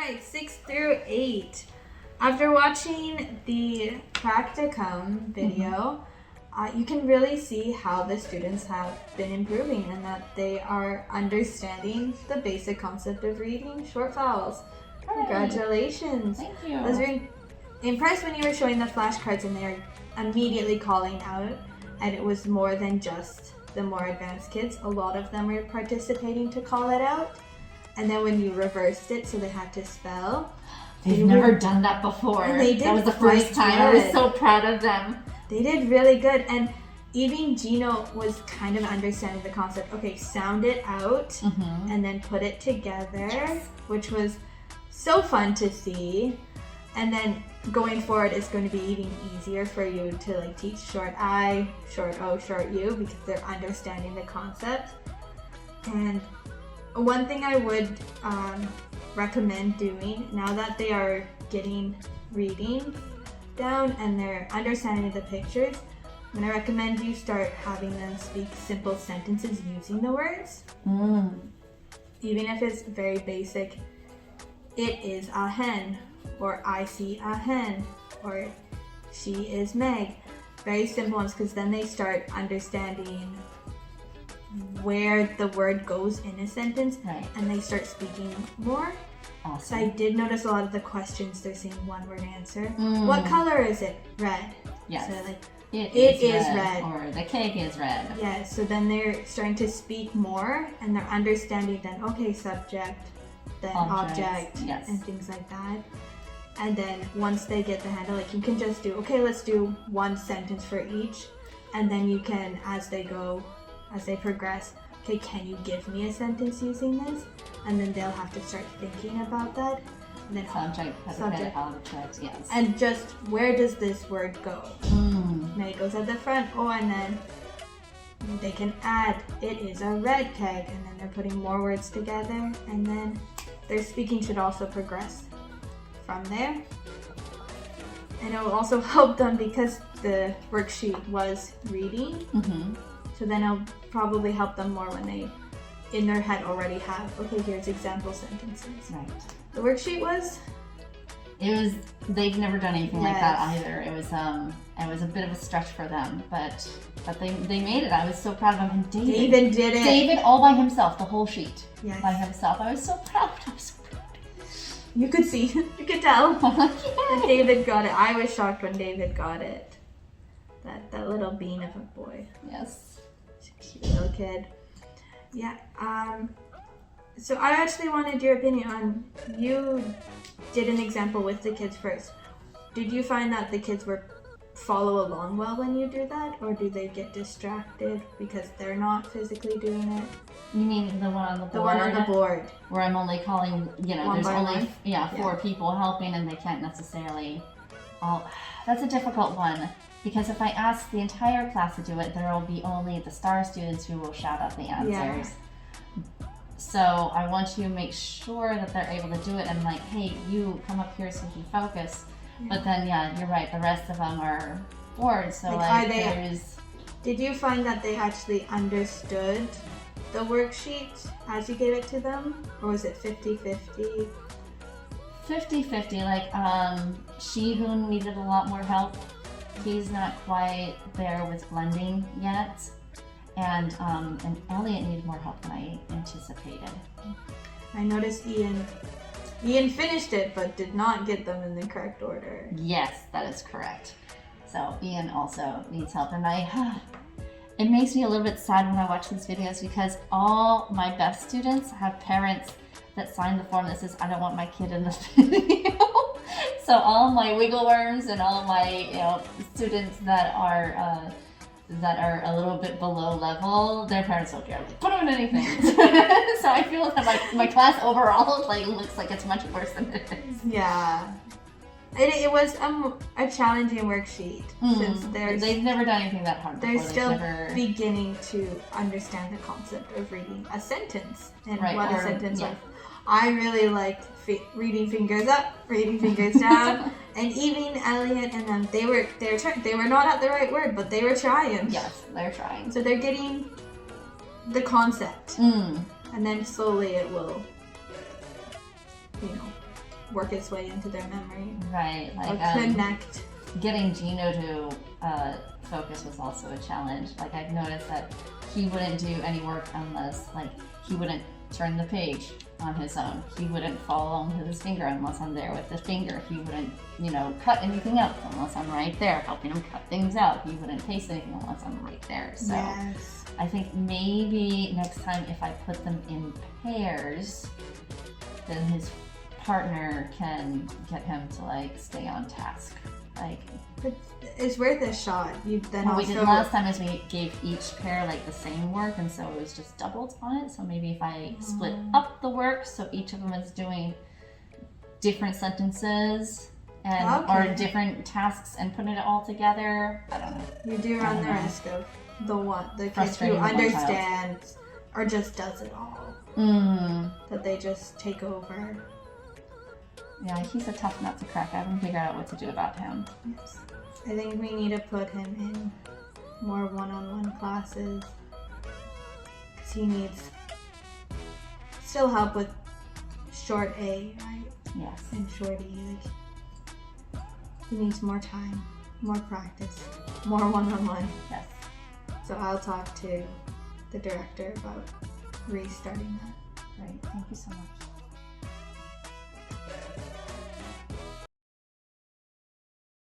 right, 6 through 8. After watching the practicum video, you can really see how the students have been improving and that they are understanding the basic concept of reading short vowels. Congratulations. Thank you. I was very impressed when you were showing the flashcards and they were immediately calling out, and it was more than just the more advanced kids. A lot of them were participating to call it out. And then when you reversed it so they had to spell. They've never done that before. And they did. That was the first time. I was so proud of them. They did really good. And even Gino was kind of understanding the concept. Okay, sound it out and then put it together, which was so fun to see. And then going forward, it's going to be even easier for you to teach short I, short O, short U, because they're understanding the concept. And one thing I would recommend doing, now that they are getting reading down and they're understanding the pictures, I'm going to recommend you start having them speak simple sentences using the words. Even if it's very basic. It is a hen, or I see a hen, or she is Meg. Very simple ones, because then they start understanding where the word goes in a sentence, and they start speaking more. Awesome. So I did notice a lot of the questions, they're saying one word answer. What color is it? Red. Yes. So it is red. Or the cake is red. Yeah, so then they're starting to speak more and they're understanding then, okay, subject, then object, and things like that. And then once they get the handle, you can just do, okay, let's do one sentence for each. And then you can, as they progress, okay, can you give me a sentence using this? And then they'll have to start thinking about that. And then subject, object, yes. And just, where does this word go? And it goes at the front, and then they can add, it is a red keg, and then they're putting more words together, and then their speaking should also progress from there. And it will also help them because the worksheet was reading. So then it'll probably help them more when they, in their head, already have, okay, here's example sentences. Right. The worksheet was? They've never done anything like that either. It was a bit of a stretch for them, but they made it. I was so proud of them. And David did it. David all by himself, the whole sheet. Yes. By himself. I was so proud. You could see, you could tell that David got it. I was shocked when David got it. That little bean of a boy. Yes. Cute little kid. Yeah. So I actually wanted your opinion on, you did an example with the kids first. Did you find that the kids follow along well when you do that, or do they get distracted because they're not physically doing it? You mean the one on the board? The one on the board. Where I'm only calling, one there's only one? four people helping and they can't necessarily that's a difficult one, because if I ask the entire class to do it, there will be only the star students who will shout out the answers. So I want to make sure that they're able to do it and hey, you come up here so you can focus. But then, you're right, the rest of them are bored, so Did you find that they actually understood the worksheet as you gave it to them? Or was it 50-50? 50-50, Shihun needed a lot more help. He's not quite there with blending yet. And Elliot needed more help than I anticipated. I noticed Ian finished it, but did not get them in the correct order. Yes, that is correct. So Ian also needs help, and it makes me a little bit sad when I watch these videos, because all my best students have parents that sign the form that says, I don't want my kid in this video. So all my wiggle worms and all my students that are a little bit below level, their parents don't care. Put them in anything. So I feel that my class overall looks like it's much worse than it is. Yeah. It was a challenging worksheet since they've never done anything that hard before. They're still beginning to understand the concept of reading a sentence and what a sentence is. I really liked reading fingers up, reading fingers down, and even Elliot and them, they were not at the right word, but they were trying. Yes, they're trying. So they're getting the concept, and then slowly it will, work its way into their memory. Right. Or connect. Getting Gino to focus was also a challenge. Like I've noticed that he wouldn't do any work unless like he wouldn't turn the page on his own. He wouldn't follow along with his finger unless I'm there with the finger. He wouldn't, cut anything out unless I'm right there helping him cut things out. He wouldn't paste anything unless I'm right there. So yes. I think maybe next time if I put them in pairs, then his partner can get him to like stay on task. Like it's worth a shot. What we did last time is we gave each pair like the same work, and so it was just doubled on it. So maybe if I split up the work so each of them is doing different sentences and or different tasks and putting it all together. I don't know. You do run the risk of the kid who understands or just does it all. That they just take over. Yeah, he's a tough nut to crack. I haven't figured out what to do about him. Yes. I think we need to put him in more one-on-one classes. Because he needs still help with short A, right? Yes. And short E. Like, he needs more time, more practice, more one-on-one. Yes. So I'll talk to the director about restarting that. Great. Thank you so much.